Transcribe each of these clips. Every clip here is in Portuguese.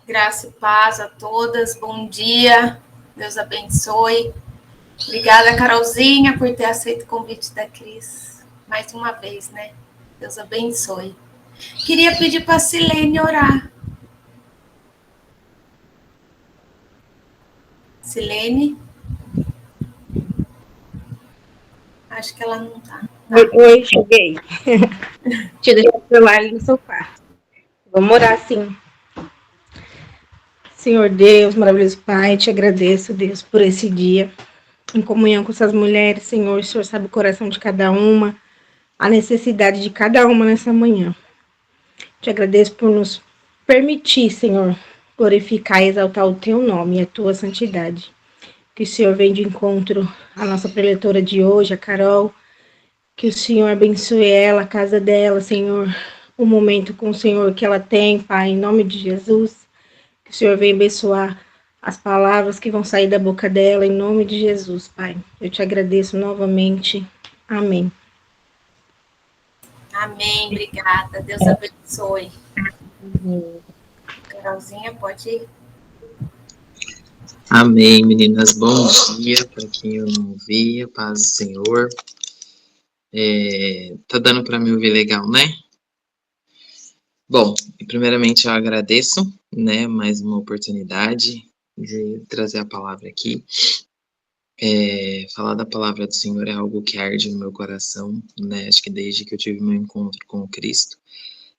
Graça e paz a todas, bom dia, Deus abençoe. Obrigada, Carolzinha, por ter aceito o convite da Cris, mais uma vez, né? Deus abençoe. Queria pedir para a Silene orar. Silene? Acho que ela não está. Oi, cheguei. Deixa eu deixar o celular ali no seu quarto. Vamos orar, sim. Senhor Deus, maravilhoso Pai, te agradeço, Deus, por esse dia. Em comunhão com essas mulheres, Senhor, o Senhor sabe o coração de cada uma, a necessidade de cada uma nessa manhã. Te agradeço por nos permitir, Senhor, glorificar e exaltar o teu nome e a tua santidade. Que o Senhor venha de encontro à nossa preletora de hoje, a Carol. Que o Senhor abençoe ela, a casa dela, Senhor. O momento com o Senhor que ela tem, Pai, em nome de Jesus. Que o Senhor venha abençoar as palavras que vão sair da boca dela, em nome de Jesus, Pai. Eu te agradeço novamente. Amém. Amém, obrigada. Deus abençoe. Carolzinha, pode ir. Amém, meninas. Bom dia para quem eu não via, paz do Senhor. Tá dando para me ouvir legal, né? Bom, primeiramente eu agradeço, né, mais uma oportunidade de trazer a palavra aqui. Falar da palavra do Senhor é algo que arde no meu coração, né? Acho que desde que eu tive meu encontro com Cristo.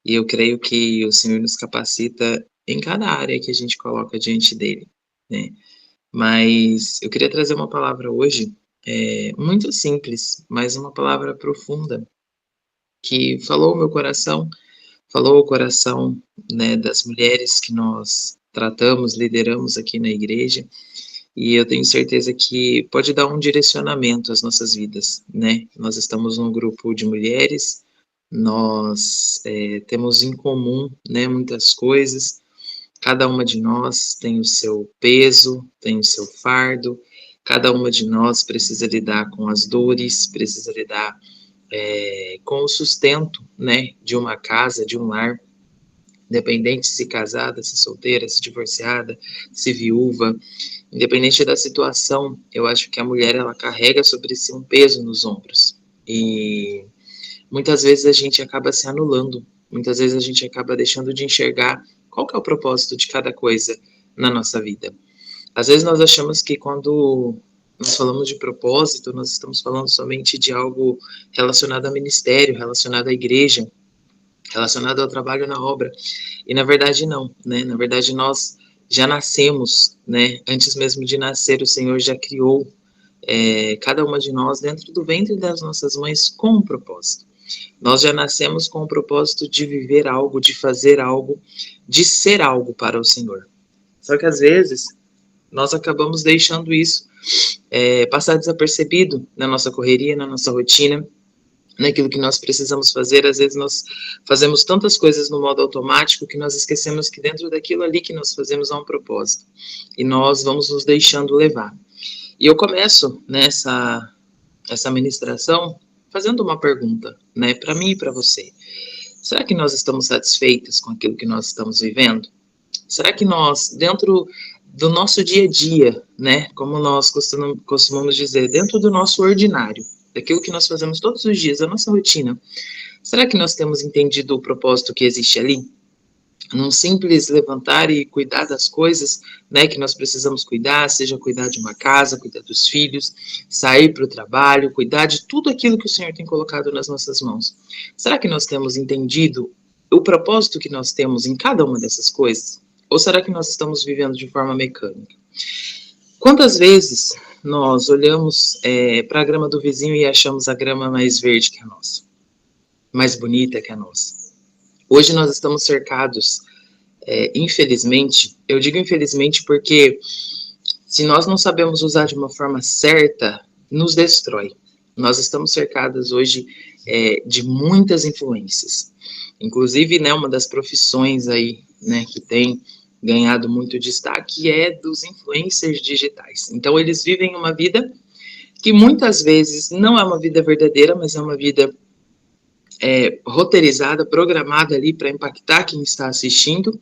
E eu creio que o Senhor nos capacita em cada área que a gente coloca diante dele, né? Mas eu queria trazer uma palavra hoje, muito simples, mas uma palavra profunda, que falou o coração, né, das mulheres que nós tratamos, lideramos aqui na igreja, e eu tenho certeza que pode dar um direcionamento às nossas vidas, né? Nós estamos num grupo de mulheres, nós temos em comum, né, muitas coisas. Cada uma de nós tem o seu peso, tem o seu fardo, cada uma de nós precisa lidar com as dores, precisa lidar com o sustento, né, de uma casa, de um lar, independente se casada, se solteira, se divorciada, se viúva, independente da situação, eu acho que a mulher, ela carrega sobre si um peso nos ombros, e muitas vezes a gente acaba se anulando, muitas vezes a gente acaba deixando de enxergar qual que é o propósito de cada coisa na nossa vida. Às vezes nós achamos que quando nós falamos de propósito, nós estamos falando somente de algo relacionado ao ministério, relacionado à igreja, relacionado ao trabalho na obra. E na verdade não, né? Na verdade nós já nascemos, né? Antes mesmo de nascer, o Senhor já criou cada uma de nós dentro do ventre das nossas mães com um propósito. Nós já nascemos com o propósito de viver algo, de fazer algo, de ser algo para o Senhor. Só que às vezes nós acabamos deixando isso passar desapercebido na nossa correria, na nossa rotina, naquilo que nós precisamos fazer. Às vezes nós fazemos tantas coisas no modo automático que nós esquecemos que dentro daquilo ali que nós fazemos há um propósito. E nós vamos nos deixando levar. E eu começo nessa ministração fazendo uma pergunta, né, para mim e para você. Será que nós estamos satisfeitos com aquilo que nós estamos vivendo? Será que nós, dentro do nosso dia a dia, né, como nós costumamos dizer, dentro do nosso ordinário, daquilo que nós fazemos todos os dias, a nossa rotina, será que nós temos entendido o propósito que existe ali? Num simples levantar e cuidar das coisas, né, que nós precisamos cuidar, seja cuidar de uma casa, cuidar dos filhos, sair para o trabalho, cuidar de tudo aquilo que o Senhor tem colocado nas nossas mãos. Será que nós temos entendido o propósito que nós temos em cada uma dessas coisas? Ou será que nós estamos vivendo de forma mecânica? Quantas vezes nós olhamos para a grama do vizinho e achamos a grama mais verde que a nossa, mais bonita que a nossa? Hoje nós estamos cercados, infelizmente, eu digo infelizmente porque se nós não sabemos usar de uma forma certa, nos destrói. Nós estamos cercados hoje de muitas influências. Inclusive, né, uma das profissões aí, né, que tem ganhado muito destaque é dos influencers digitais. Então, eles vivem uma vida que muitas vezes não é uma vida verdadeira, mas é uma vida roteirizada, programada ali para impactar quem está assistindo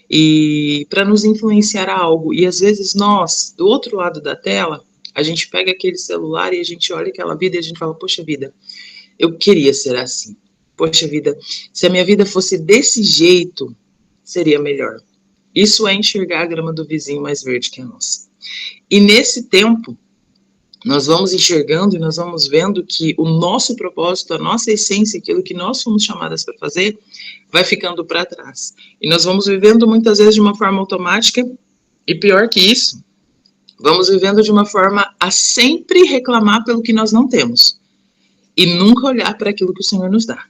e para nos influenciar a algo. E às vezes nós, do outro lado da tela, a gente pega aquele celular e a gente olha aquela vida e a gente fala, poxa vida, eu queria ser assim. Poxa vida, se a minha vida fosse desse jeito, seria melhor. Isso é enxergar a grama do vizinho mais verde que a nossa. E nesse tempo, nós vamos enxergando e nós vamos vendo que o nosso propósito, a nossa essência, aquilo que nós fomos chamadas para fazer, vai ficando para trás. E nós vamos vivendo muitas vezes de uma forma automática, e pior que isso, vamos vivendo de uma forma a sempre reclamar pelo que nós não temos. E nunca olhar para aquilo que o Senhor nos dá.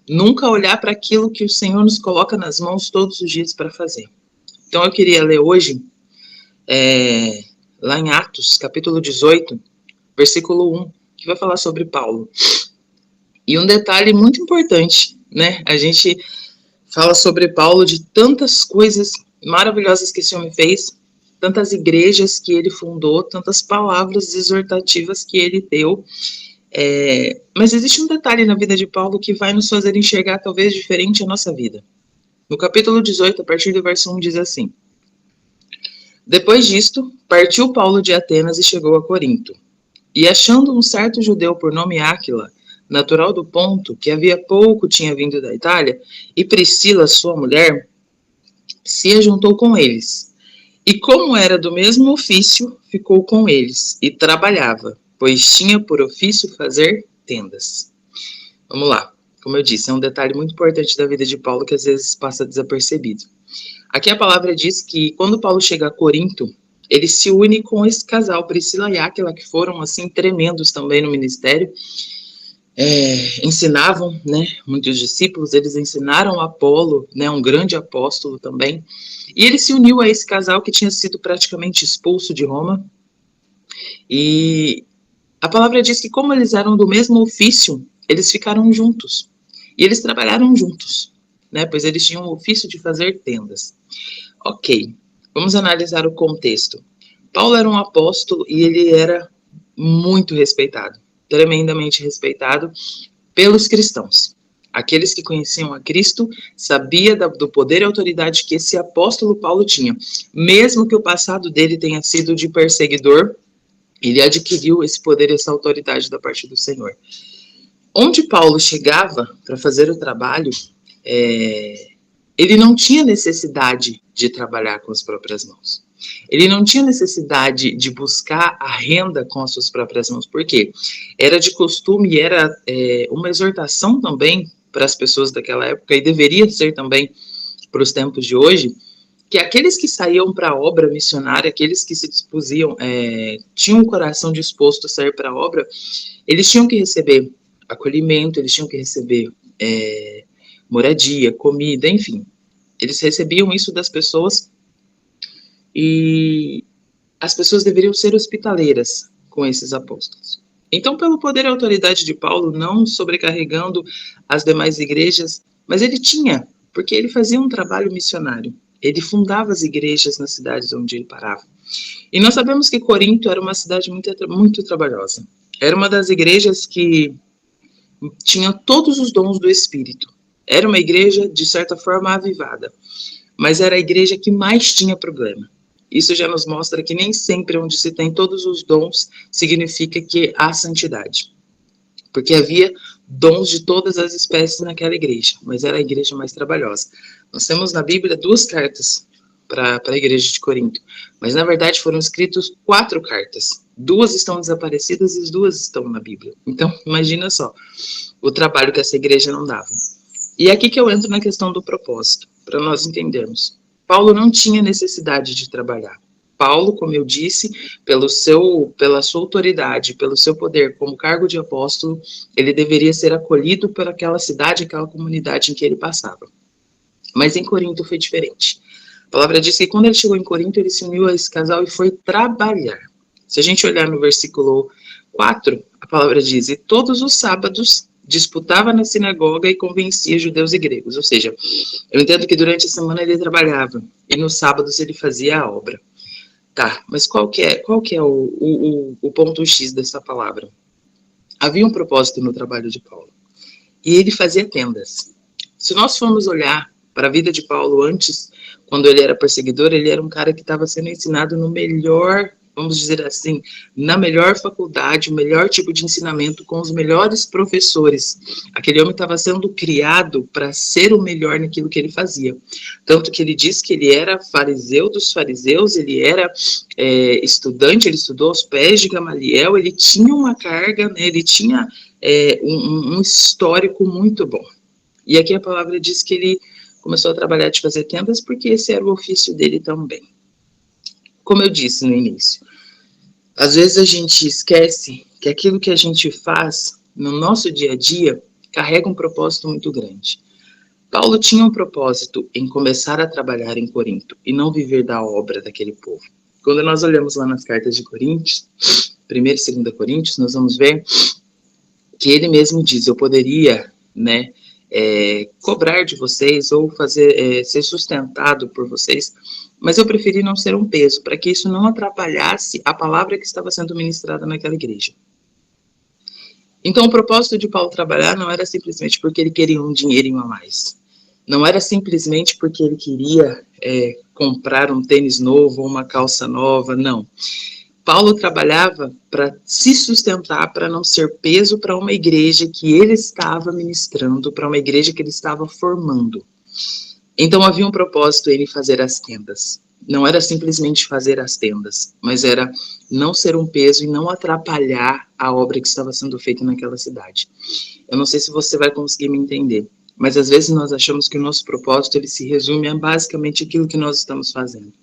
Nunca olhar para aquilo que o Senhor nos coloca nas mãos todos os dias para fazer. Então eu queria ler hoje, lá em Atos, capítulo 18, versículo 1, que vai falar sobre Paulo. E um detalhe muito importante, né? A gente fala sobre Paulo de tantas coisas maravilhosas que esse homem fez, tantas igrejas que ele fundou, tantas palavras exortativas que ele deu. Mas existe um detalhe na vida de Paulo que vai nos fazer enxergar talvez diferente a nossa vida. No capítulo 18, a partir do verso 1, diz assim: Depois disto, partiu Paulo de Atenas e chegou a Corinto. E achando um certo judeu por nome Áquila, natural do Ponto, que havia pouco tinha vindo da Itália, e Priscila, sua mulher, se ajuntou com eles. E como era do mesmo ofício, ficou com eles, e trabalhava, pois tinha por ofício fazer tendas. Vamos lá. Como eu disse, é um detalhe muito importante da vida de Paulo que às vezes passa desapercebido. Aqui a palavra diz que quando Paulo chega a Corinto, ele se une com esse casal, Priscila e Áquila, que foram assim tremendos também no ministério. Ensinavam, né, muitos discípulos, eles ensinaram Apolo, né, um grande apóstolo também. E ele se uniu a esse casal que tinha sido praticamente expulso de Roma. E a palavra diz que como eles eram do mesmo ofício, eles ficaram juntos. E eles trabalharam juntos, né? Pois eles tinham o ofício de fazer tendas. Ok, vamos analisar o contexto. Paulo era um apóstolo e ele era muito respeitado, tremendamente respeitado pelos cristãos. Aqueles que conheciam a Cristo sabiam do poder e autoridade que esse apóstolo Paulo tinha. Mesmo que o passado dele tenha sido de perseguidor, ele adquiriu esse poder e essa autoridade da parte do Senhor. Onde Paulo chegava para fazer o trabalho, ele não tinha necessidade de trabalhar com as próprias mãos. Ele não tinha necessidade de buscar a renda com as suas próprias mãos. Por quê? Era de costume, era uma exortação também para as pessoas daquela época, e deveria ser também para os tempos de hoje, que aqueles que saíam para a obra missionária, aqueles que se dispusiam, tinham o coração disposto a sair para a obra, eles tinham que receber acolhimento, eles tinham que receber moradia, comida, enfim. Eles recebiam isso das pessoas e as pessoas deveriam ser hospitaleiras com esses apóstolos. Então, pelo poder e autoridade de Paulo, não sobrecarregando as demais igrejas, mas ele tinha, porque ele fazia um trabalho missionário. Ele fundava as igrejas nas cidades onde ele parava. E nós sabemos que Corinto era uma cidade muito trabalhosa. Era uma das igrejas que tinha todos os dons do Espírito. Era uma igreja, de certa forma, avivada. Mas era a igreja que mais tinha problema. Isso já nos mostra que nem sempre onde se tem todos os dons significa que há santidade. Porque havia dons de todas as espécies naquela igreja, mas era a igreja mais trabalhosa. Nós temos na Bíblia 2 cartas para a igreja de Corinto, mas na verdade foram escritas 4 cartas. 2 estão desaparecidas e as 2 estão na Bíblia. Então, imagina só o trabalho que essa igreja não dava. E é aqui que eu entro na questão do propósito, para nós entendermos. Paulo não tinha necessidade de trabalhar. Paulo, como eu disse, pela sua autoridade, pelo seu poder como cargo de apóstolo, ele deveria ser acolhido por aquela cidade, aquela comunidade em que ele passava. Mas em Corinto foi diferente. A palavra diz que quando ele chegou em Corinto, ele se uniu a esse casal e foi trabalhar. Se a gente olhar no versículo 4, a palavra diz: e todos os sábados disputava na sinagoga e convencia judeus e gregos. Ou seja, eu entendo que durante a semana ele trabalhava e nos sábados ele fazia a obra. Tá, mas qual que é o ponto X dessa palavra? Havia um propósito no trabalho de Paulo. e ele fazia tendas. Se nós formos olhar para a vida de Paulo antes, quando ele era perseguidor, ele era um cara que estava sendo ensinado no melhor, vamos dizer assim, na melhor faculdade, o melhor tipo de ensinamento, com os melhores professores. Aquele homem estava sendo criado para ser o melhor naquilo que ele fazia. Tanto que ele diz que ele era fariseu dos fariseus, ele era estudante, ele estudou aos pés de Gamaliel, ele tinha uma carga, né, ele tinha um histórico muito bom. E aqui a palavra diz que ele começou a trabalhar de fazer tendas porque esse era o ofício dele também. Como eu disse no início, às vezes a gente esquece que aquilo que a gente faz no nosso dia a dia carrega um propósito muito grande. Paulo tinha um propósito em começar a trabalhar em Corinto e não viver da obra daquele povo. Quando nós olhamos lá nas cartas de Coríntios, 1 e 2 Coríntios, nós vamos ver que ele mesmo diz, eu poderia, né, cobrar de vocês ou ser sustentado por vocês, mas eu preferi não ser um peso, para que isso não atrapalhasse a palavra que estava sendo ministrada naquela igreja. Então, o propósito de Paulo trabalhar não era simplesmente porque ele queria um dinheirinho a mais. Não era simplesmente porque ele queria comprar um tênis novo ou uma calça nova, não. Paulo trabalhava para se sustentar, para não ser peso para uma igreja que ele estava ministrando, para uma igreja que ele estava formando. Então havia um propósito ele fazer as tendas. Não era simplesmente fazer as tendas, mas era não ser um peso e não atrapalhar a obra que estava sendo feita naquela cidade. Eu não sei se você vai conseguir me entender, mas às vezes nós achamos que o nosso propósito ele se resume a basicamente aquilo que nós estamos fazendo.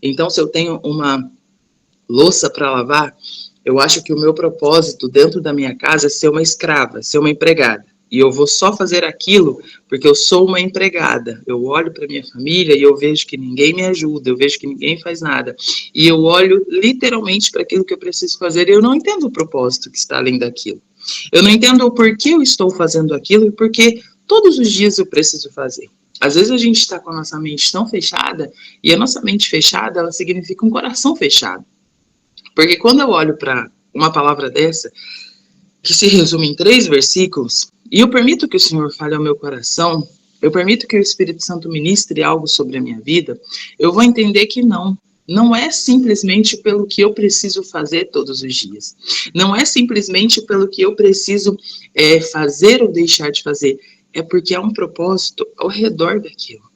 Então, se eu tenho uma louça para lavar, eu acho que o meu propósito dentro da minha casa é ser uma escrava, ser uma empregada. E eu vou só fazer aquilo porque eu sou uma empregada. Eu olho para minha família e eu vejo que ninguém me ajuda, eu vejo que ninguém faz nada. E eu olho literalmente para aquilo que eu preciso fazer e eu não entendo o propósito que está além daquilo. Eu não entendo o porquê eu estou fazendo aquilo e porque todos os dias eu preciso fazer. Às vezes a gente está com a nossa mente tão fechada e a nossa mente fechada, ela significa um coração fechado. Porque quando eu olho para uma palavra dessa, que se resume em 3 versículos, e eu permito que o Senhor fale ao meu coração, eu permito que o Espírito Santo ministre algo sobre a minha vida, eu vou entender que não é simplesmente pelo que eu preciso fazer todos os dias. Não é simplesmente pelo que eu preciso fazer ou deixar de fazer. É porque há um propósito ao redor daquilo.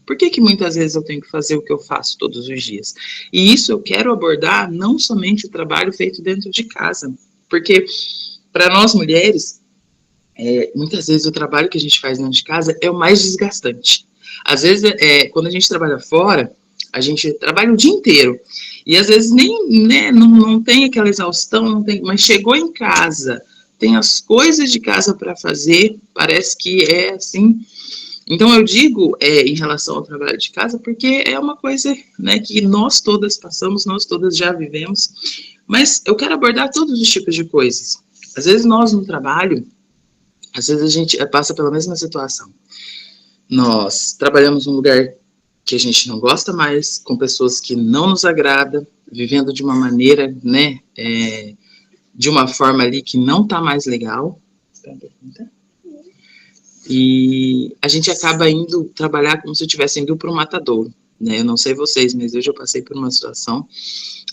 Por que muitas vezes eu tenho que fazer o que eu faço todos os dias? E isso eu quero abordar não somente o trabalho feito dentro de casa. Porque para nós mulheres, muitas vezes o trabalho que a gente faz dentro de casa é o mais desgastante. Às vezes, quando a gente trabalha fora, a gente trabalha o dia inteiro. E às vezes nem, né, não tem aquela exaustão, não tem, mas chegou em casa, tem as coisas de casa para fazer, parece que é assim. Então eu digo em relação ao trabalho de casa, porque é uma coisa, né, que nós todas passamos, nós todas já vivemos, mas eu quero abordar todos os tipos de coisas. Às vezes nós no trabalho, às vezes a gente passa pela mesma situação. Nós trabalhamos num lugar que a gente não gosta mais, com pessoas que não nos agradam, vivendo de uma maneira, né, de uma forma ali que não está mais legal. E a gente acaba indo trabalhar como se eu estivesse indo para um matadouro, né? Eu não sei vocês, mas hoje eu passei por uma situação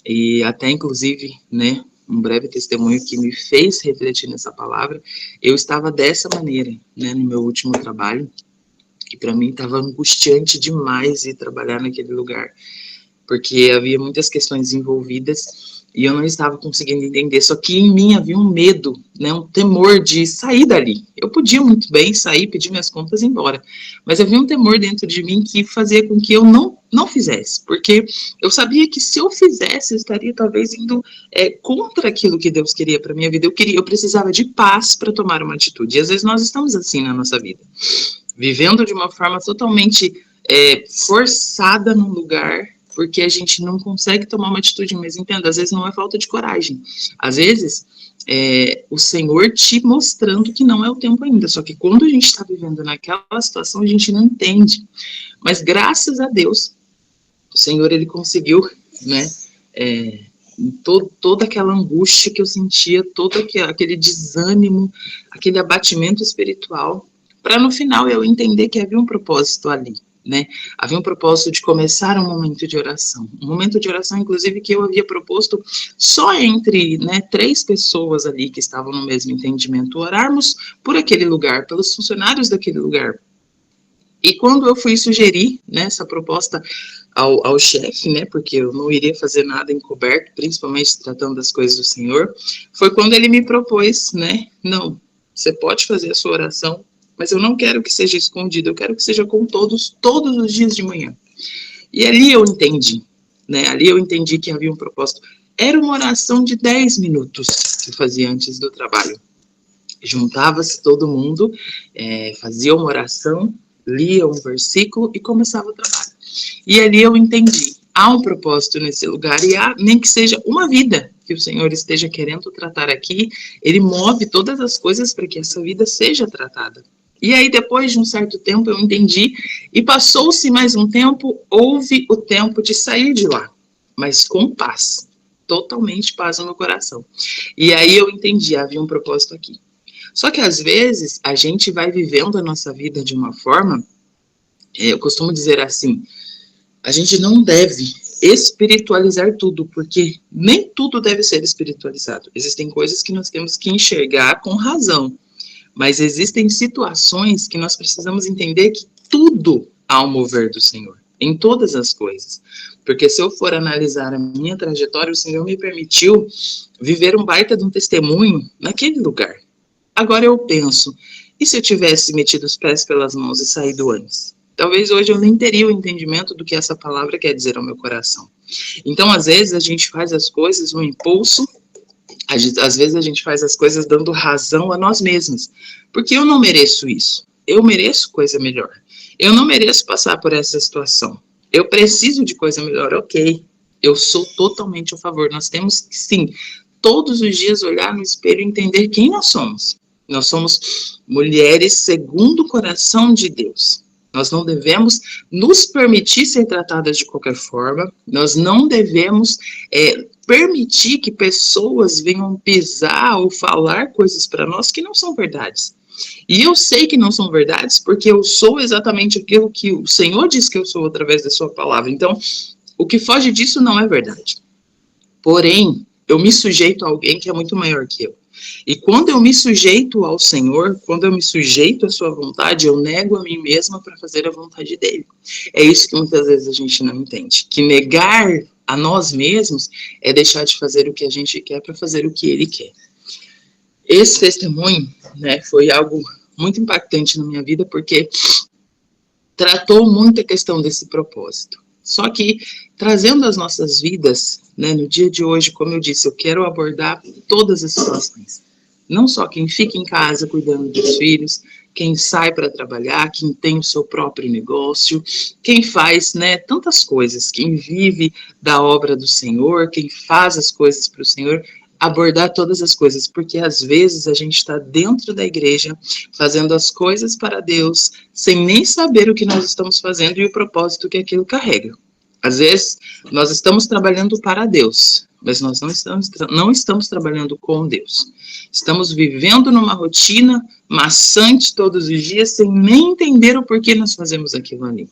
e até inclusive, né, um breve testemunho que me fez refletir nessa palavra. Eu estava dessa maneira, né, no meu último trabalho, e para mim estava angustiante demais ir trabalhar naquele lugar, porque havia muitas questões envolvidas e eu não estava conseguindo entender, só que em mim havia um medo, né, um temor de sair dali. Eu podia muito bem sair, pedir minhas contas e ir embora, mas havia um temor dentro de mim que fazia com que eu não fizesse, porque eu sabia que se eu fizesse, eu estaria talvez indo contra aquilo que Deus queria para minha vida. Eu precisava de paz para tomar uma atitude, e às vezes nós estamos assim na nossa vida, vivendo de uma forma totalmente forçada num lugar, porque a gente não consegue tomar uma atitude, mas entenda, às vezes não é falta de coragem, às vezes o Senhor te mostrando que não é o tempo ainda, só que quando a gente está vivendo naquela situação, a gente não entende, mas graças a Deus, o Senhor, ele conseguiu, né, toda aquela angústia que eu sentia, todo aquele desânimo, aquele abatimento espiritual, para no final eu entender que havia um propósito ali, né? Havia um propósito de começar um momento de oração, inclusive, que eu havia proposto só entre, né, 3 pessoas ali que estavam no mesmo entendimento, orarmos por aquele lugar, pelos funcionários daquele lugar. E quando eu fui sugerir, né, essa proposta ao chefe, né, porque eu não iria fazer nada encoberto, principalmente tratando das coisas do Senhor, foi quando ele me propôs, né, não, você pode fazer a sua oração, mas eu não quero que seja escondido, eu quero que seja com todos os dias de manhã. E ali eu entendi, né, que havia um propósito. Era uma oração de 10 minutos que eu fazia antes do trabalho. Juntava-se todo mundo, fazia uma oração, lia um versículo e começava o trabalho. E ali eu entendi, há um propósito nesse lugar e há, nem que seja uma vida que o Senhor esteja querendo tratar aqui, Ele move todas as coisas para que essa vida seja tratada. E aí depois de um certo tempo eu entendi e passou-se mais um tempo, houve o tempo de sair de lá, mas com paz, totalmente paz no meu coração. E aí eu entendi, havia um propósito aqui. Só que às vezes a gente vai vivendo a nossa vida de uma forma, eu costumo dizer assim, a gente não deve espiritualizar tudo, porque nem tudo deve ser espiritualizado. Existem coisas que nós temos que enxergar com razão, mas existem situações que nós precisamos entender que tudo há um mover do Senhor, em todas as coisas. Porque se eu for analisar a minha trajetória, o Senhor me permitiu viver um baita de um testemunho naquele lugar. Agora eu penso, e se eu tivesse metido os pés pelas mãos e saído antes? Talvez hoje eu nem teria o entendimento do que essa palavra quer dizer ao meu coração. Então, às vezes, a gente faz as coisas no impulso, às vezes a gente faz as coisas dando razão a nós mesmos. Porque eu não mereço isso. Eu mereço coisa melhor. Eu não mereço passar por essa situação. Eu preciso de coisa melhor, ok. Eu sou totalmente a favor. Nós temos que, sim, todos os dias olhar no espelho e entender quem nós somos. Nós somos mulheres segundo o coração de Deus. Nós não devemos nos permitir ser tratadas de qualquer forma. Nós não devemos permitir que pessoas venham pisar ou falar coisas para nós que não são verdades. E eu sei que não são verdades porque eu sou exatamente aquilo que o Senhor diz que eu sou através da sua palavra. Então, o que foge disso não é verdade. Porém, eu me sujeito a alguém que é muito maior que eu. E quando eu me sujeito ao Senhor, quando eu me sujeito à sua vontade, eu nego a mim mesma para fazer a vontade dele. É isso que muitas vezes a gente não entende. Que negar a nós mesmos é deixar de fazer o que a gente quer para fazer o que ele quer. Esse testemunho, né, foi algo muito impactante na minha vida, porque tratou muito a questão desse propósito. Só que, trazendo as nossas vidas, né, no dia de hoje, como eu disse, eu quero abordar todas as situações. Não só quem fica em casa cuidando dos filhos, quem sai para trabalhar, quem tem o seu próprio negócio, quem faz, né, tantas coisas, quem vive da obra do Senhor, quem faz as coisas para o Senhor, abordar todas as coisas, porque às vezes a gente está dentro da igreja, fazendo as coisas para Deus, sem nem saber o que nós estamos fazendo e o propósito que aquilo carrega. Às vezes, nós estamos trabalhando para Deus, mas nós não estamos trabalhando com Deus. Estamos vivendo numa rotina maçante todos os dias, sem nem entender o porquê nós fazemos aquilo ali.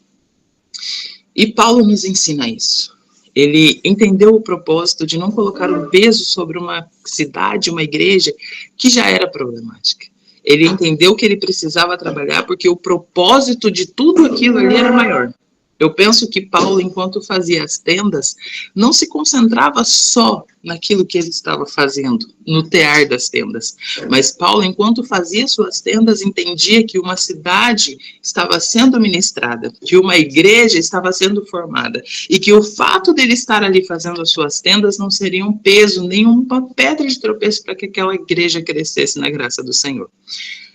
E Paulo nos ensina isso. Ele entendeu o propósito de não colocar o peso sobre uma cidade, uma igreja, que já era problemática. Ele entendeu que ele precisava trabalhar porque o propósito de tudo aquilo ali era maior. Eu penso que Paulo, enquanto fazia as tendas, não se concentrava só naquilo que ele estava fazendo, no tear das tendas. Mas Paulo, enquanto fazia suas tendas, entendia que uma cidade estava sendo ministrada, que uma igreja estava sendo formada, e que o fato dele estar ali fazendo as suas tendas não seria um peso, nem uma pedra de tropeço para que aquela igreja crescesse na graça do Senhor.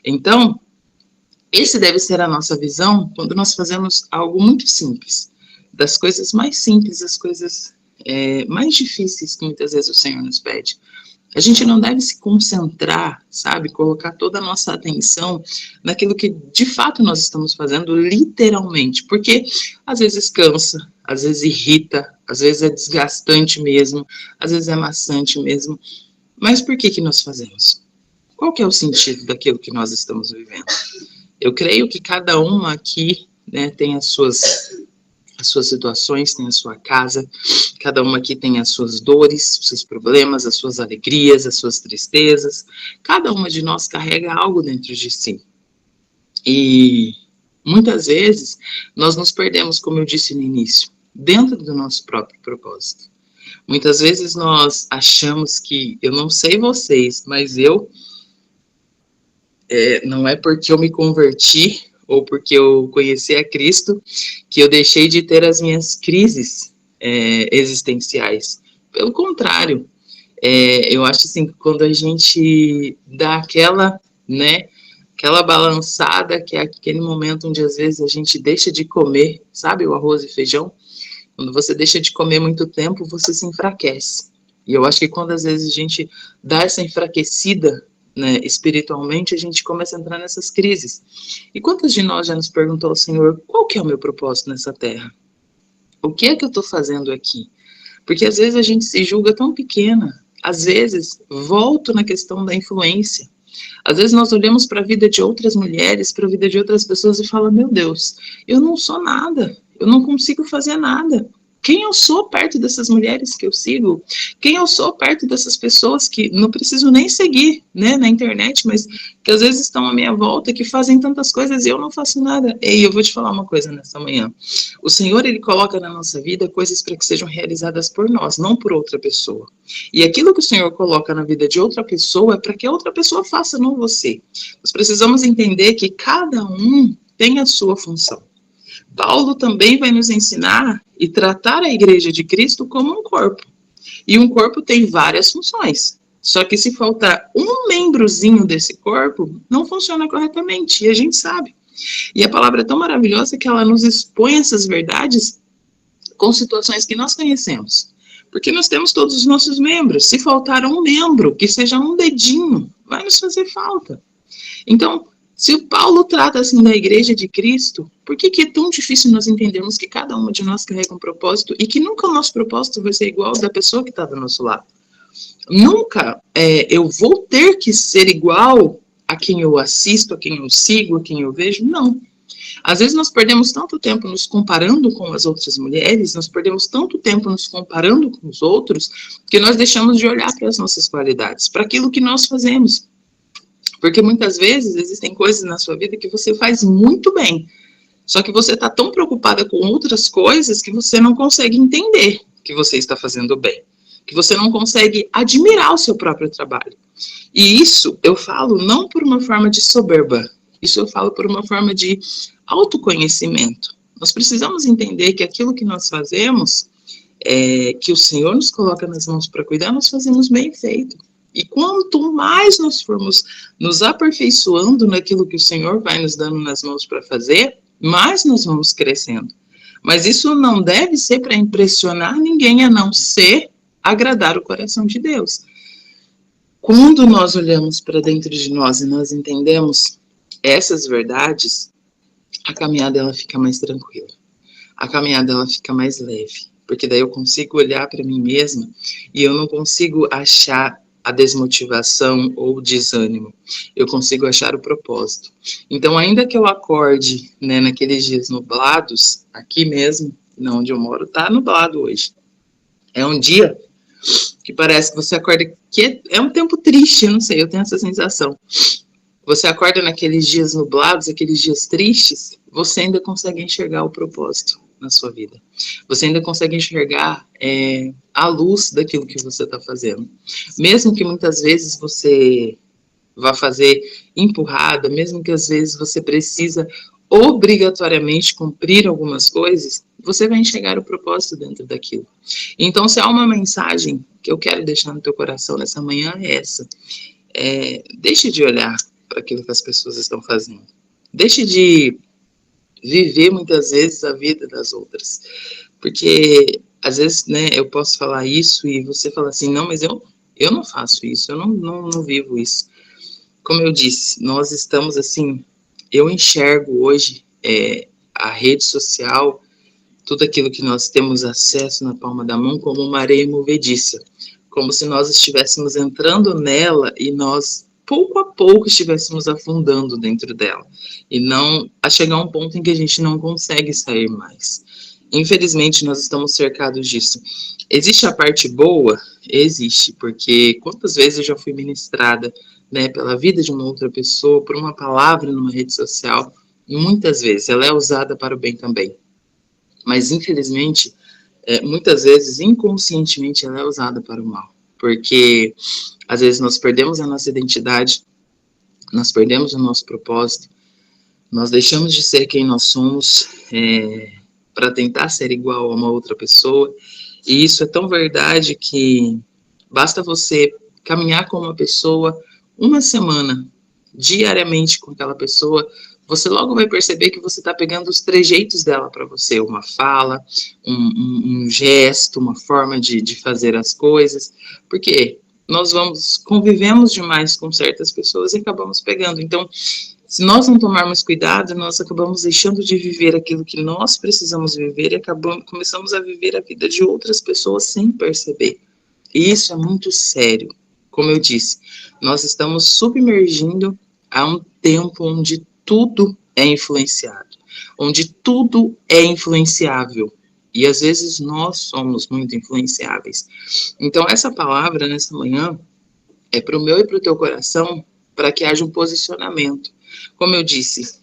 Então, esse deve ser a nossa visão quando nós fazemos algo muito simples. Das coisas mais simples, as coisas mais difíceis que muitas vezes o Senhor nos pede. A gente não deve se concentrar, sabe, colocar toda a nossa atenção naquilo que de fato nós estamos fazendo literalmente, porque às vezes cansa, às vezes irrita, às vezes é desgastante mesmo, às vezes é maçante mesmo. Mas por que nós fazemos? Qual que é o sentido daquilo que nós estamos vivendo? Eu creio que cada uma aqui, né, tem as suas situações, tem a sua casa, cada uma aqui tem as suas dores, os seus problemas, as suas alegrias, as suas tristezas. Cada uma de nós carrega algo dentro de si. E muitas vezes nós nos perdemos, como eu disse no início, dentro do nosso próprio propósito. Muitas vezes nós achamos que, eu não sei vocês, mas não é porque eu me converti ou porque eu conheci a Cristo que eu deixei de ter as minhas crises existenciais. Pelo contrário, eu acho assim que quando a gente dá aquela balançada, que é aquele momento onde às vezes a gente deixa de comer, sabe, o arroz e feijão, quando você deixa de comer muito tempo, você se enfraquece. E eu acho que quando às vezes a gente dá essa enfraquecida, né, espiritualmente, a gente começa a entrar nessas crises. E quantos de nós já nos perguntou ao Senhor, qual que é o meu propósito nessa terra? O que é que eu estou fazendo aqui? Porque às vezes a gente se julga tão pequena. Às vezes, volto na questão da influência. Às vezes nós olhamos para a vida de outras mulheres, para a vida de outras pessoas e falamos, meu Deus, eu não sou nada, eu não consigo fazer nada. Quem eu sou perto dessas mulheres que eu sigo? Quem eu sou perto dessas pessoas que não preciso nem seguir, né, na internet, mas que às vezes estão à minha volta, que fazem tantas coisas e eu não faço nada. E eu vou te falar uma coisa nessa manhã. O Senhor, Ele coloca na nossa vida coisas para que sejam realizadas por nós, não por outra pessoa. E aquilo que o Senhor coloca na vida de outra pessoa é para que a outra pessoa faça, não você. Nós precisamos entender que cada um tem a sua função. Paulo também vai nos ensinar e tratar a igreja de Cristo como um corpo. E um corpo tem várias funções. Só que se faltar um membrozinho desse corpo, não funciona corretamente. E a gente sabe. E a palavra é tão maravilhosa que ela nos expõe essas verdades com situações que nós conhecemos. Porque nós temos todos os nossos membros. Se faltar um membro, que seja um dedinho, vai nos fazer falta. Então, se o Paulo trata assim da igreja de Cristo, por que é tão difícil nós entendermos que cada uma de nós carrega um propósito e que nunca o nosso propósito vai ser igual ao da pessoa que está do nosso lado? Nunca eu vou ter que ser igual a quem eu assisto, a quem eu sigo, a quem eu vejo, não. Às vezes nós perdemos tanto tempo nos comparando com as outras mulheres, nós perdemos tanto tempo nos comparando com os outros, que nós deixamos de olhar para as nossas qualidades, para aquilo que nós fazemos. Porque muitas vezes existem coisas na sua vida que você faz muito bem, só que você está tão preocupada com outras coisas que você não consegue entender que você está fazendo bem, que você não consegue admirar o seu próprio trabalho. E isso eu falo não por uma forma de soberba, isso eu falo por uma forma de autoconhecimento. Nós precisamos entender que aquilo que nós fazemos, que o Senhor nos coloca nas mãos para cuidar, nós fazemos bem feito. E quanto mais nós formos nos aperfeiçoando naquilo que o Senhor vai nos dando nas mãos para fazer, mais nós vamos crescendo. Mas isso não deve ser para impressionar ninguém, a não ser agradar o coração de Deus. Quando nós olhamos para dentro de nós e nós entendemos essas verdades, a caminhada ela fica mais tranquila. A caminhada ela fica mais leve. Porque daí eu consigo olhar para mim mesma e eu não consigo achar a desmotivação ou o desânimo. Eu consigo achar o propósito. Então, ainda que eu acorde, né, naqueles dias nublados, aqui mesmo, onde eu moro, tá nublado hoje. É um dia que parece que você acorda, que é um tempo triste, eu não sei, eu tenho essa sensação. Você acorda naqueles dias nublados, aqueles dias tristes, você ainda consegue enxergar o propósito na sua vida. Você ainda consegue enxergar a luz daquilo que você está fazendo. Mesmo que muitas vezes você vá fazer empurrada, mesmo que às vezes você precisa obrigatoriamente cumprir algumas coisas, você vai enxergar o propósito dentro daquilo. Então, se há uma mensagem que eu quero deixar no teu coração nessa manhã, é essa. Deixe de olhar para aquilo que as pessoas estão fazendo. Deixe de viver muitas vezes a vida das outras, porque às vezes, né, eu posso falar isso e você fala assim, não, mas eu Eu não faço isso, eu não vivo isso. Como eu disse, nós estamos assim, eu enxergo hoje a rede social, tudo aquilo que nós temos acesso na palma da mão como uma areia movediça, como se nós estivéssemos entrando nela e nós, pouco a pouco, estivéssemos afundando dentro dela, e não a chegar a um ponto em que a gente não consegue sair mais. Infelizmente, nós estamos cercados disso. Existe a parte boa? Existe, porque quantas vezes eu já fui ministrada, né, pela vida de uma outra pessoa, por uma palavra numa rede social, muitas vezes ela é usada para o bem também. Mas, infelizmente, muitas vezes, inconscientemente, ela é usada para o mal. Porque, às vezes, nós perdemos a nossa identidade, nós perdemos o nosso propósito, nós deixamos de ser quem nós somos para tentar ser igual a uma outra pessoa. E isso é tão verdade que basta você caminhar com uma pessoa uma semana, diariamente com aquela pessoa, você logo vai perceber que você está pegando os trejeitos dela para você, uma fala, um gesto, uma forma de fazer as coisas, porque nós convivemos demais com certas pessoas e acabamos pegando. Então, se nós não tomarmos cuidado, nós acabamos deixando de viver aquilo que nós precisamos viver e começamos a viver a vida de outras pessoas sem perceber. E isso é muito sério. Como eu disse, nós estamos submergindo a um tempo onde tudo é influenciado, onde tudo é influenciável. E às vezes nós somos muito influenciáveis. Então essa palavra nessa manhã é para o meu e para o teu coração, para que haja um posicionamento. Como eu disse,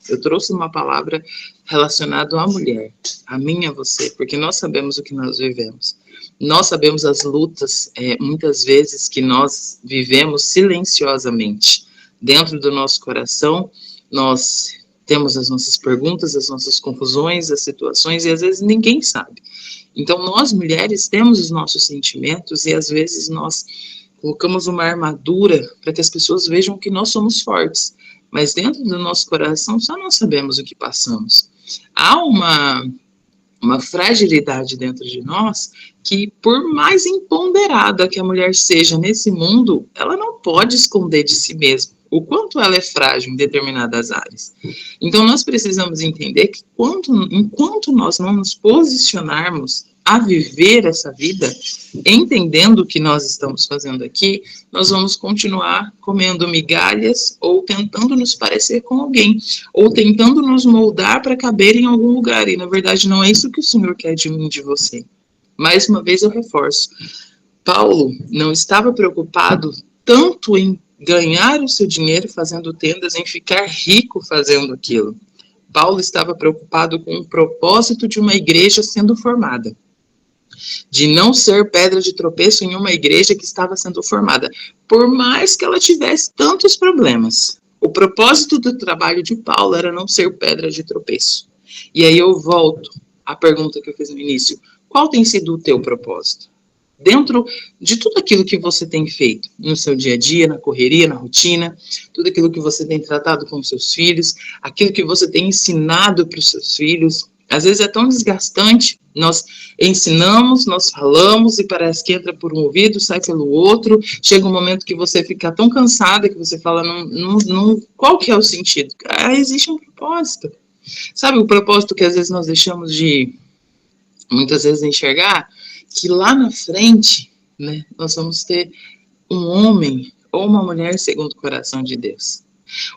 eu trouxe uma palavra relacionada à mulher, a mim e a você, porque nós sabemos o que nós vivemos. Nós sabemos as lutas, muitas vezes, que nós vivemos silenciosamente. Dentro do nosso coração, nós temos as nossas perguntas, as nossas confusões, as situações, e às vezes ninguém sabe. Então, nós, mulheres, temos os nossos sentimentos, e às vezes nós colocamos uma armadura para que as pessoas vejam que nós somos fortes. Mas dentro do nosso coração, só nós sabemos o que passamos. Há uma fragilidade dentro de nós que, por mais empoderada que a mulher seja nesse mundo, ela não pode esconder de si mesma o quanto ela é frágil em determinadas áreas. Então, nós precisamos entender que enquanto nós não nos posicionarmos a viver essa vida, entendendo o que nós estamos fazendo aqui, nós vamos continuar comendo migalhas ou tentando nos parecer com alguém, ou tentando nos moldar para caber em algum lugar. E, na verdade, não é isso que o Senhor quer de mim e de você. Mais uma vez eu reforço, Paulo não estava preocupado tanto em ganhar o seu dinheiro fazendo tendas, em ficar rico fazendo aquilo. Paulo estava preocupado com o propósito de uma igreja sendo formada, de não ser pedra de tropeço em uma igreja que estava sendo formada, por mais que ela tivesse tantos problemas. O propósito do trabalho de Paulo era não ser pedra de tropeço. E aí eu volto à pergunta que eu fiz no início. Qual tem sido o teu propósito? Dentro de tudo aquilo que você tem feito no seu dia a dia, na correria, na rotina, tudo aquilo que você tem tratado com os seus filhos, aquilo que você tem ensinado para os seus filhos, às vezes é tão desgastante, nós ensinamos, nós falamos e parece que entra por um ouvido, sai pelo outro, chega um momento que você fica tão cansada que você fala, qual que é o sentido? Existe um propósito. Sabe o propósito que às vezes nós deixamos de, muitas vezes, enxergar? Que lá na frente, né, nós vamos ter um homem ou uma mulher segundo o coração de Deus.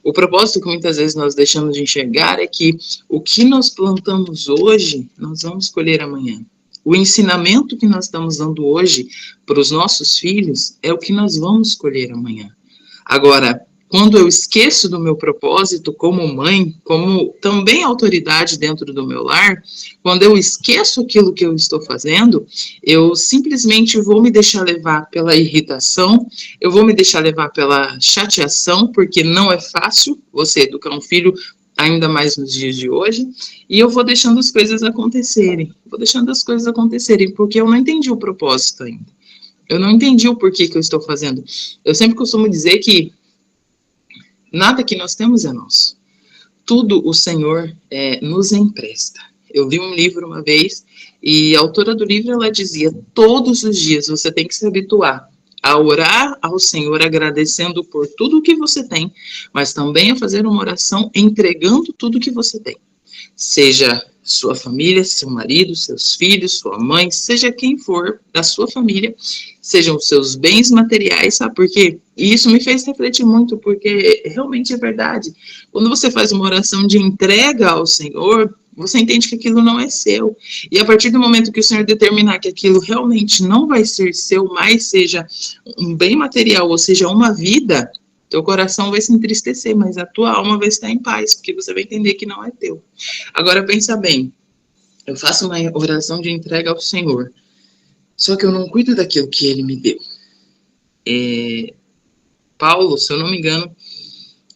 O propósito que muitas vezes nós deixamos de enxergar é que o que nós plantamos hoje, nós vamos colher amanhã. O ensinamento que nós estamos dando hoje para os nossos filhos é o que nós vamos colher amanhã. Agora, quando eu esqueço do meu propósito como mãe, como também autoridade dentro do meu lar, quando eu esqueço aquilo que eu estou fazendo, eu simplesmente vou me deixar levar pela irritação, eu vou me deixar levar pela chateação, porque não é fácil você educar um filho, ainda mais nos dias de hoje, e eu vou deixando as coisas acontecerem, porque eu não entendi o propósito ainda. Eu não entendi o porquê que eu estou fazendo. Eu sempre costumo dizer que nada que nós temos é nosso. Tudo o Senhor nos empresta. Eu li um livro uma vez e a autora do livro, ela dizia, todos os dias você tem que se habituar a orar ao Senhor agradecendo por tudo que você tem, mas também a fazer uma oração entregando tudo que você tem. Seja sua família, seu marido, seus filhos, sua mãe, seja quem for da sua família, sejam os seus bens materiais, sabe por quê? E isso me fez refletir muito, porque realmente é verdade. Quando você faz uma oração de entrega ao Senhor, você entende que aquilo não é seu. E a partir do momento que o Senhor determinar que aquilo realmente não vai ser seu, mais seja um bem material, ou seja, uma vida, teu coração vai se entristecer, mas a tua alma vai estar em paz, porque você vai entender que não é teu. Agora, pensa bem, eu faço uma oração de entrega ao Senhor, só que eu não cuido daquilo que Ele me deu. Paulo, se eu não me engano,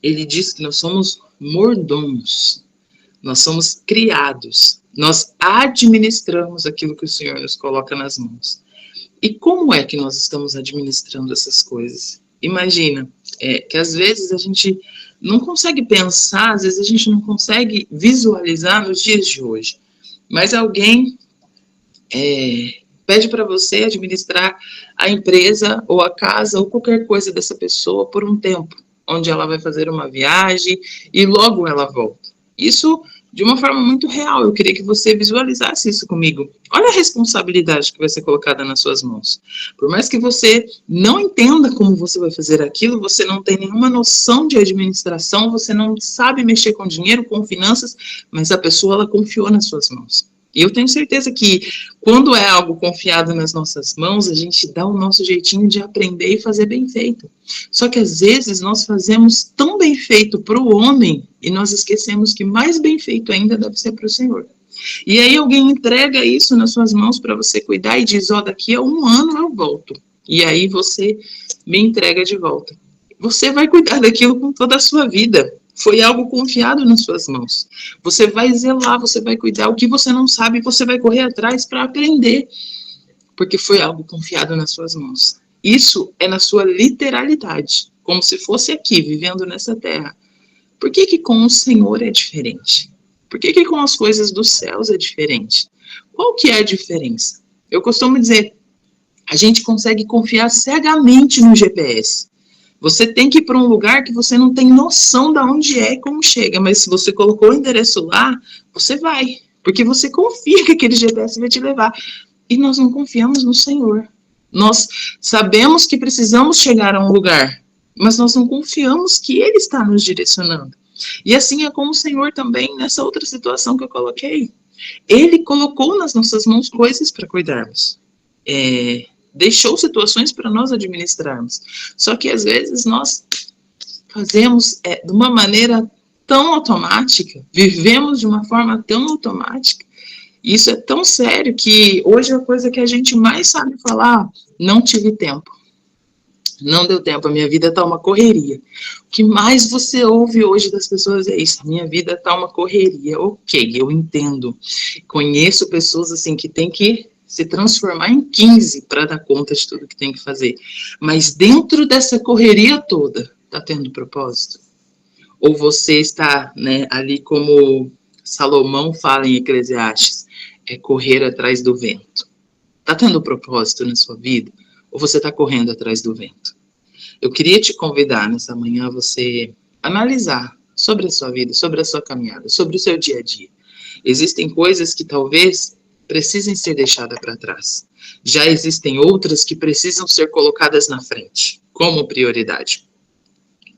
ele diz que nós somos mordomos, nós somos criados, nós administramos aquilo que o Senhor nos coloca nas mãos. E como é que nós estamos administrando essas coisas? Imagina, que às vezes a gente não consegue pensar, às vezes a gente não consegue visualizar nos dias de hoje. Mas alguém pede para você administrar a empresa ou a casa ou qualquer coisa dessa pessoa por um tempo, onde ela vai fazer uma viagem e logo ela volta. Isso de uma forma muito real. Eu queria que você visualizasse isso comigo. Olha a responsabilidade que vai ser colocada nas suas mãos. Por mais que você não entenda como você vai fazer aquilo, você não tem nenhuma noção de administração, você não sabe mexer com dinheiro, com finanças, mas a pessoa, ela confiou nas suas mãos. E eu tenho certeza que quando é algo confiado nas nossas mãos, a gente dá o nosso jeitinho de aprender e fazer bem feito. Só que às vezes nós fazemos tão bem feito para o homem e nós esquecemos que mais bem feito ainda deve ser para o Senhor. E aí alguém entrega isso nas suas mãos para você cuidar e diz, daqui a 1 ano eu volto. E aí você me entrega de volta. Você vai cuidar daquilo com toda a sua vida. Foi algo confiado nas suas mãos. Você vai zelar, você vai cuidar. O que você não sabe, você vai correr atrás para aprender. Porque foi algo confiado nas suas mãos. Isso é na sua literalidade. Como se fosse aqui, vivendo nessa terra. Por que com o Senhor é diferente? Por que com as coisas dos céus é diferente? Qual que é a diferença? Eu costumo dizer, a gente consegue confiar cegamente no GPS. Você tem que ir para um lugar que você não tem noção de onde é e como chega, mas se você colocou o endereço lá, você vai, porque você confia que aquele GPS vai te levar. E nós não confiamos no Senhor. Nós sabemos que precisamos chegar a um lugar, mas nós não confiamos que Ele está nos direcionando. E assim é com o Senhor também nessa outra situação que eu coloquei. Ele colocou nas nossas mãos coisas para cuidarmos. Deixou situações para nós administrarmos. Só que às vezes nós fazemos de uma maneira tão automática, vivemos de uma forma tão automática, e isso é tão sério que hoje a coisa que a gente mais sabe falar, não tive tempo. Não deu tempo, a minha vida está uma correria. O que mais você ouve hoje das pessoas é isso, a minha vida está uma correria. Ok, eu entendo. Conheço pessoas assim que têm que se transformar em 15 para dar conta de tudo que tem que fazer. Mas dentro dessa correria toda, está tendo propósito? Ou você está ali como Salomão fala em Eclesiastes, correr atrás do vento? Está tendo propósito na sua vida? Ou você está correndo atrás do vento? Eu queria te convidar nessa manhã a você analisar sobre a sua vida, sobre a sua caminhada, sobre o seu dia a dia. Existem coisas que talvez precisem ser deixadas para trás. Já existem outras que precisam ser colocadas na frente, como prioridade.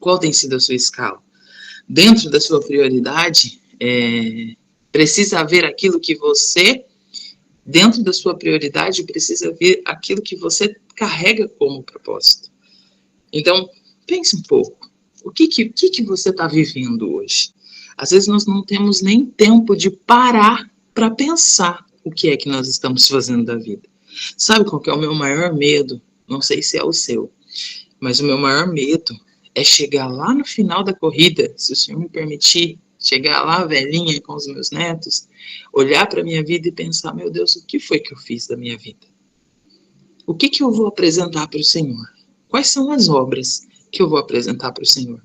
Qual tem sido a sua escala? Dentro da sua prioridade, precisa haver aquilo que você, dentro da sua prioridade, precisa haver aquilo que você carrega como propósito. Então, pense um pouco. O que você está vivendo hoje? Às vezes nós não temos nem tempo de parar para pensar o que é que nós estamos fazendo da vida. Sabe qual que é o meu maior medo? Não sei se é o seu, mas o meu maior medo é chegar lá no final da corrida, se o Senhor me permitir, chegar lá velhinha com os meus netos, olhar para a minha vida e pensar, meu Deus, o que foi que eu fiz da minha vida? O que eu vou apresentar para o Senhor? Quais são as obras que eu vou apresentar para o Senhor?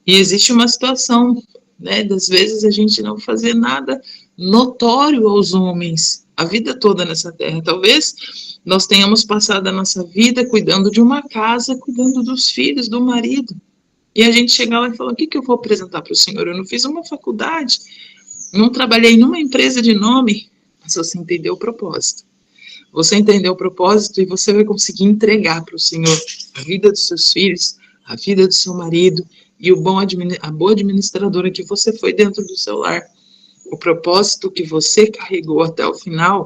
E existe uma situação, das vezes a gente não fazer nada notório aos homens a vida toda nessa terra. Talvez nós tenhamos passado a nossa vida cuidando de uma casa, cuidando dos filhos, do marido. E a gente chega lá e fala, o que eu vou apresentar para o Senhor? Eu não fiz uma faculdade, não trabalhei numa empresa de nome, mas você entendeu o propósito. Você entendeu o propósito e você vai conseguir entregar para o Senhor a vida dos seus filhos, a vida do seu marido e a boa administradora que você foi dentro do seu lar. O propósito que você carregou até o final,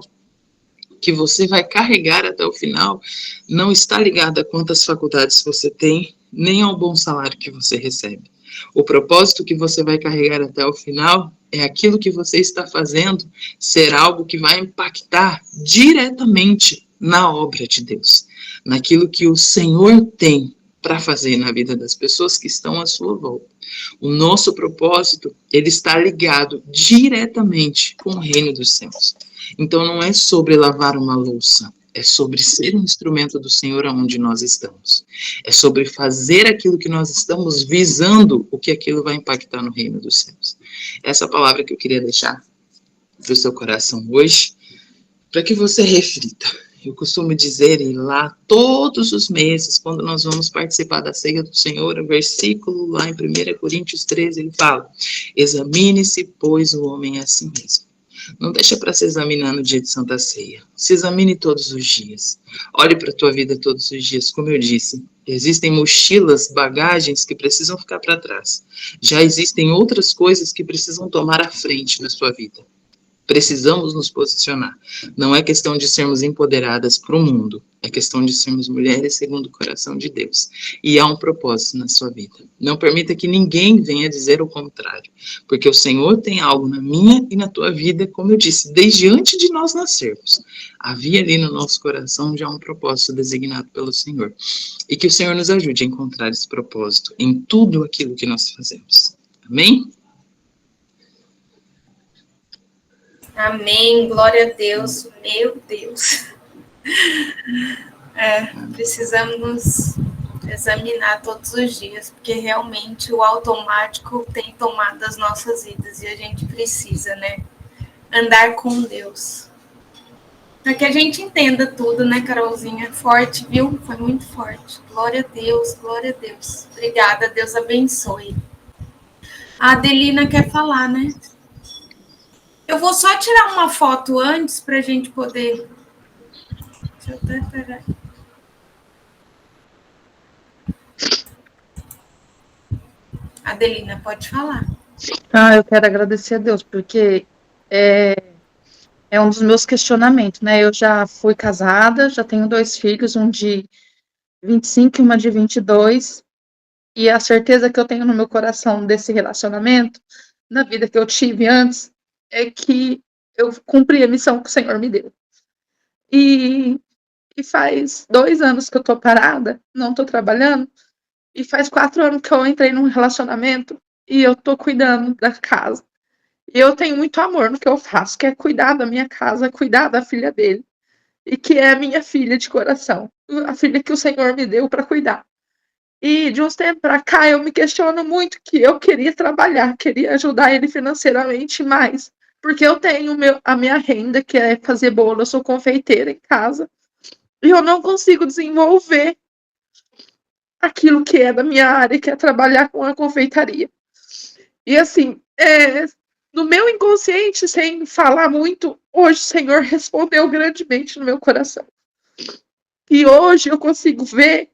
que você vai carregar até o final, não está ligado a quantas faculdades você tem, nem ao bom salário que você recebe. O propósito que você vai carregar até o final é aquilo que você está fazendo ser algo que vai impactar diretamente na obra de Deus, naquilo que o Senhor tem para fazer na vida das pessoas que estão à sua volta. O nosso propósito, ele está ligado diretamente com o reino dos céus. Então não é sobre lavar uma louça, é sobre ser um instrumento do Senhor aonde nós estamos. É sobre fazer aquilo que nós estamos visando, o que aquilo vai impactar no reino dos céus. Essa palavra que eu queria deixar para o seu coração hoje, para que você reflita. Eu costumo dizer, e lá todos os meses, quando nós vamos participar da ceia do Senhor, o versículo lá em 1 Coríntios 13, ele fala, examine-se, pois, o homem a si mesmo. Não deixa para se examinar no dia de Santa Ceia. Se examine todos os dias. Olhe para a tua vida todos os dias. Como eu disse, existem mochilas, bagagens que precisam ficar para trás. Já existem outras coisas que precisam tomar a frente na sua vida. Precisamos nos posicionar. Não é questão de sermos empoderadas para o mundo, é questão de sermos mulheres segundo o coração de Deus. E há um propósito na sua vida. Não permita que ninguém venha dizer o contrário, porque o Senhor tem algo na minha e na tua vida, como eu disse, desde antes de nós nascermos. Havia ali no nosso coração já um propósito designado pelo Senhor. E que o Senhor nos ajude a encontrar esse propósito em tudo aquilo que nós fazemos. Amém? Amém, glória a Deus, meu Deus. Precisamos examinar todos os dias, porque realmente o automático tem tomado as nossas vidas e a gente precisa, né, andar com Deus. Para que a gente entenda tudo, né, Carolzinha? Forte, viu? Foi muito forte. Glória a Deus, glória a Deus. Obrigada, Deus abençoe. A Adelina quer falar, né? Eu vou só tirar uma foto antes para a gente poder... Deixa eu até pegar. Adelina, pode falar. Eu quero agradecer a Deus, porque é um dos meus questionamentos, né? Eu já fui casada, já tenho 2 filhos, um de 25 e uma de 22, e a certeza que eu tenho no meu coração desse relacionamento, na vida que eu tive antes, é que eu cumpri a missão que o Senhor me deu. E faz 2 anos que eu tô parada, não tô trabalhando, e faz 4 anos que eu entrei num relacionamento e eu tô cuidando da casa. E eu tenho muito amor no que eu faço, que é cuidar da minha casa, cuidar da filha dele, e que é a minha filha de coração, a filha que o Senhor me deu para cuidar. E de uns tempos para cá eu me questiono muito que eu queria trabalhar, queria ajudar ele financeiramente mais, porque eu tenho a minha renda, que é fazer bolo, eu sou confeiteira em casa, e eu não consigo desenvolver aquilo que é da minha área, que é trabalhar com a confeitaria. E assim, no meu inconsciente, sem falar muito, hoje o Senhor respondeu grandemente no meu coração. E hoje eu consigo ver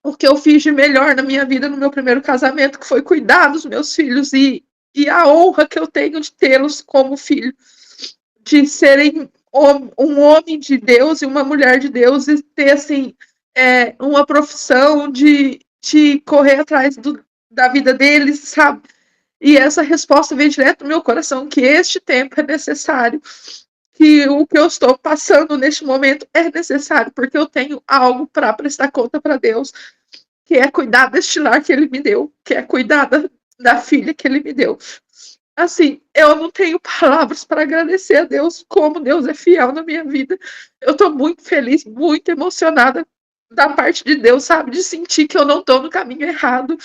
o que eu fiz de melhor na minha vida no meu primeiro casamento, que foi cuidar dos meus filhos e a honra que eu tenho de tê-los como filho, de serem um homem de Deus e uma mulher de Deus e ter, assim, uma profissão de correr atrás da vida deles, sabe? E essa resposta veio direto no meu coração, que este tempo é necessário, que o que eu estou passando neste momento é necessário, porque eu tenho algo para prestar conta para Deus, que é cuidar deste lar que Ele me deu, que é cuidar da filha que Ele me deu. Assim, eu não tenho palavras para agradecer a Deus, como Deus é fiel na minha vida. Eu estou muito feliz, muito emocionada da parte de Deus, sabe? De sentir que eu não estou no caminho errado,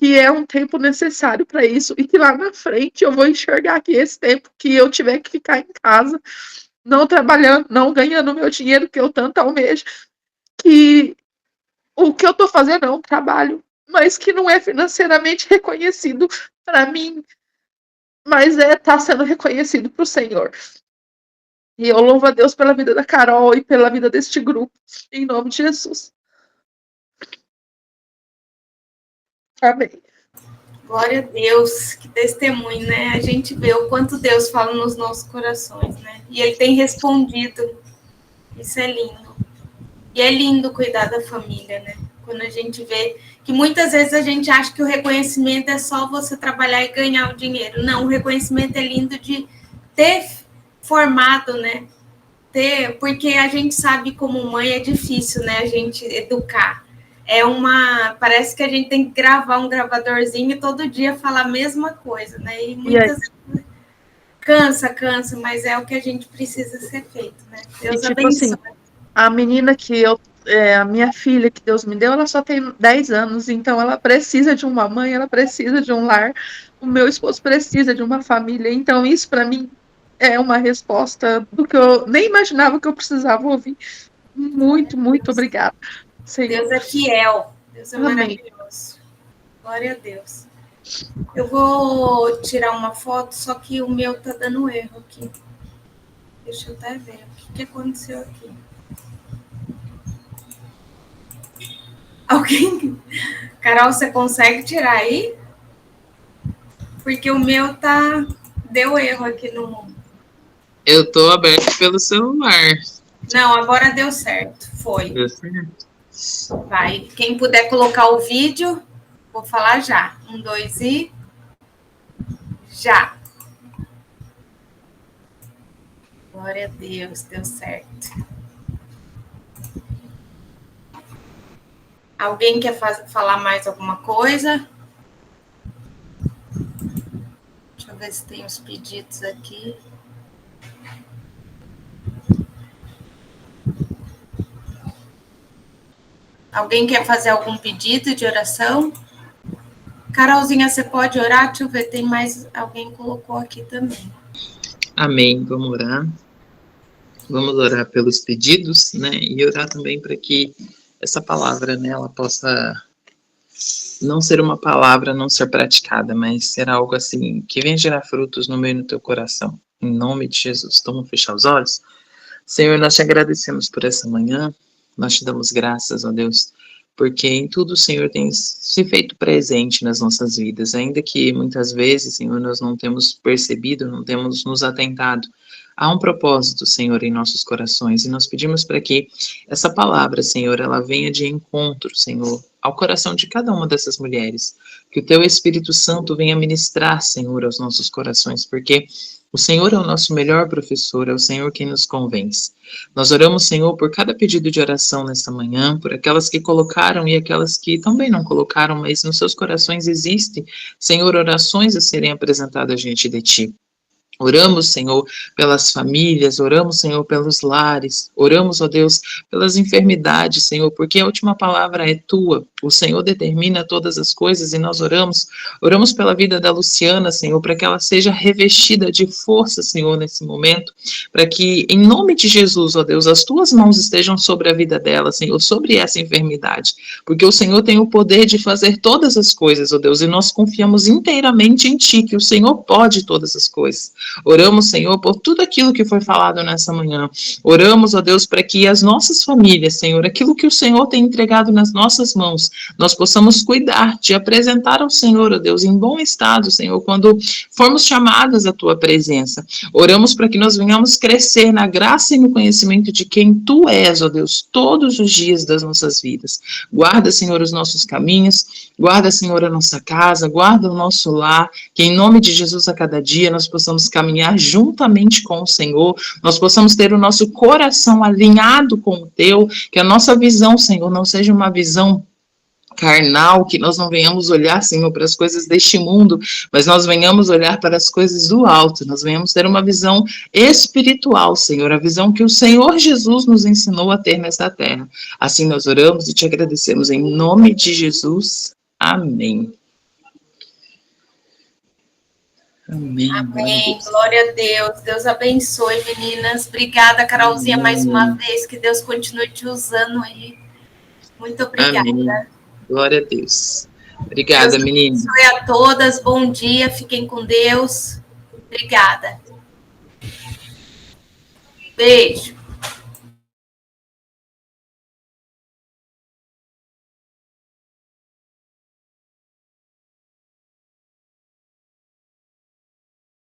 que é um tempo necessário para isso e que lá na frente eu vou enxergar que esse tempo que eu tiver que ficar em casa, não trabalhando, não ganhando meu dinheiro que eu tanto almejo, que o que eu estou fazendo é um trabalho, mas que não é financeiramente reconhecido para mim, mas tá sendo reconhecido para o Senhor. E eu louvo a Deus pela vida da Carol e pela vida deste grupo, em nome de Jesus. Amém. Glória a Deus, que testemunho, né? A gente vê o quanto Deus fala nos nossos corações, né? E Ele tem respondido. Isso é lindo. E é lindo cuidar da família, né? Quando a gente vê que muitas vezes a gente acha que o reconhecimento é só você trabalhar e ganhar o dinheiro. Não, o reconhecimento é lindo de ter formado, né? Porque a gente sabe como mãe é difícil, né? A gente educar. Parece que a gente tem que gravar um gravadorzinho e todo dia falar a mesma coisa, né? E muitas vezes cansa, mas é o que a gente precisa ser feito, né? Deus abençoe. Assim, a menina a minha filha que Deus me deu, ela só tem 10 anos, então ela precisa de uma mãe, ela precisa de um lar, o meu esposo precisa de uma família, então isso para mim é uma resposta do que eu nem imaginava que eu precisava ouvir. Muito, muito obrigada. Senhor. Deus é fiel, Deus é maravilhoso. Glória a Deus. Eu vou tirar uma foto, só que o meu tá dando erro aqui. Deixa eu até ver o que aconteceu aqui. Alguém? Carol, você consegue tirar aí? Porque o meu deu erro aqui no... Eu tô aberto pelo celular. Não, agora deu certo. Foi. Deu certo. Vai. Quem puder colocar o vídeo, vou falar já. 1, 2 e... Já. Glória a Deus, deu certo. Alguém quer falar mais alguma coisa? Deixa eu ver se tem os pedidos aqui. Alguém quer fazer algum pedido de oração? Carolzinha, você pode orar? Deixa eu ver, tem mais alguém colocou aqui também. Amém, vamos orar. Vamos orar pelos pedidos, né? E orar também para que essa palavra, né, ela possa não ser uma palavra, não ser praticada, mas ser algo assim, que venha gerar frutos no meio do teu coração. Em nome de Jesus. Então, vamos fechar os olhos? Senhor, nós te agradecemos por essa manhã, nós te damos graças, ó Deus, porque em tudo o Senhor tem se feito presente nas nossas vidas, ainda que muitas vezes, Senhor, nós não temos percebido, não temos nos atentado. Há um propósito, Senhor, em nossos corações, e nós pedimos para que essa palavra, Senhor, ela venha de encontro, Senhor, ao coração de cada uma dessas mulheres, que o teu Espírito Santo venha ministrar, Senhor, aos nossos corações, porque o Senhor é o nosso melhor professor, é o Senhor quem nos convence. Nós oramos, Senhor, por cada pedido de oração nesta manhã, por aquelas que colocaram e aquelas que também não colocaram, mas nos seus corações existem, Senhor, orações a serem apresentadas diante de Ti. Oramos, Senhor, pelas famílias, oramos, Senhor, pelos lares, oramos, ó Deus, pelas enfermidades, Senhor, porque a última palavra é tua, o Senhor determina todas as coisas e nós oramos pela vida da Luciana, Senhor, para que ela seja revestida de força, Senhor, nesse momento, para que, em nome de Jesus, ó Deus, as tuas mãos estejam sobre a vida dela, Senhor, sobre essa enfermidade, porque o Senhor tem o poder de fazer todas as coisas, ó Deus, e nós confiamos inteiramente em Ti, que o Senhor pode todas as coisas. Oramos, Senhor, por tudo aquilo que foi falado nessa manhã. Oramos, ó Deus, para que as nossas famílias, Senhor, aquilo que o Senhor tem entregado nas nossas mãos, nós possamos cuidar de apresentar ao Senhor, ó Deus, em bom estado, Senhor, quando formos chamadas à Tua presença. Oramos para que nós venhamos crescer na graça e no conhecimento de quem Tu és, ó Deus, todos os dias das nossas vidas. Guarda, Senhor, os nossos caminhos, guarda, Senhor, a nossa casa, guarda o nosso lar, que em nome de Jesus a cada dia nós possamos caminhar juntamente com o Senhor, nós possamos ter o nosso coração alinhado com o Teu, que a nossa visão, Senhor, não seja uma visão carnal, que nós não venhamos olhar, Senhor, para as coisas deste mundo, mas nós venhamos olhar para as coisas do alto, nós venhamos ter uma visão espiritual, Senhor, a visão que o Senhor Jesus nos ensinou a ter nesta terra. Assim nós oramos e te agradecemos em nome de Jesus. Amém. Amém. Amém. Glória a Deus. Deus abençoe, meninas. Obrigada, Carolzinha, mais uma vez. Que Deus continue te usando aí. Muito obrigada. Amém. Glória a Deus. Obrigada, meninas. Deus abençoe a todas. Bom dia. Fiquem com Deus. Obrigada. Beijo.